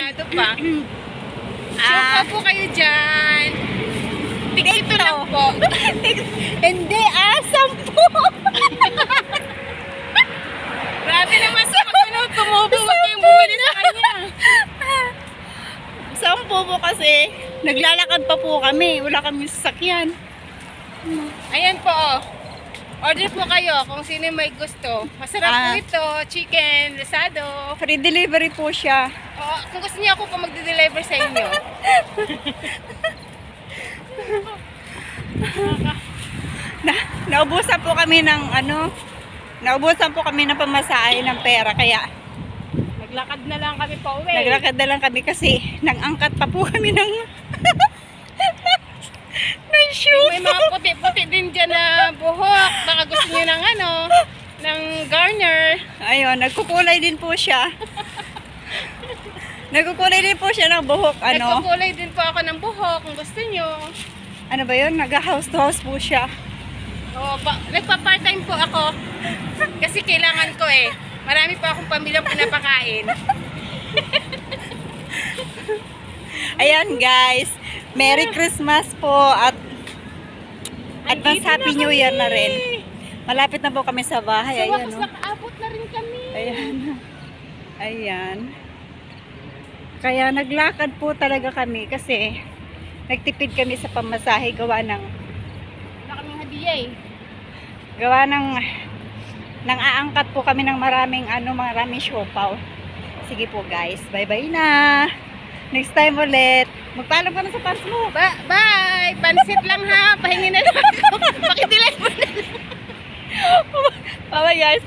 Ito pa. Suka po kayo dyan. Tigito lang po. Hindi, 10. Grabe naman sa pagkano, tumubo. Huwag kayong bumili sa kanya. 10 po kasi. Naglalakad pa po kami. Wala kami sasakyan. Ayan po. Order po kayo kung sino may gusto. Masarap po ito. Chicken, risado. Free delivery po siya. O, kung gusto niyo ako pa magde-deliver sa inyo. Naubusan po kami ng naubusan po kami ng pamasahe ng pera. Kaya Naglakad na lang kami pa uwi. naglakad na lang kami kasi nang-angkat pa po kami ng ng shoes. May mga puti-puti din dyan na buhok. Baka gusto niyo ng ng garner. Ayun, nagkukulay din po siya. Nagkukulay din po siya ng buhok. Nagkukulay din po ako ng buhok kung gusto niyo. Ano ba yun? Nag-house to house po siya. O, nagpa-part-time po ako. Kasi kailangan ko eh. Marami pa akong pamilyang pinapakain. Ayan guys, Merry Christmas po at Advance Happy New Year na rin. Malapit na po kami sa bahay. Sa Ayan, wakas nakaabot na rin kami. Ayan. Ayan. Kaya naglakad po talaga kami kasi nagtipid kami sa pamasahe gawa ng Wala kaming hadiya eh. gawa ng nang aangkat po kami ng maraming siopaw. Sige po guys, bye-bye na. Next time ulit. Magpaalam ka na sa fans mo. Bye! Pansit lang ha. Pahingin na lang ako. Pakideliver na lang. Bye-bye guys.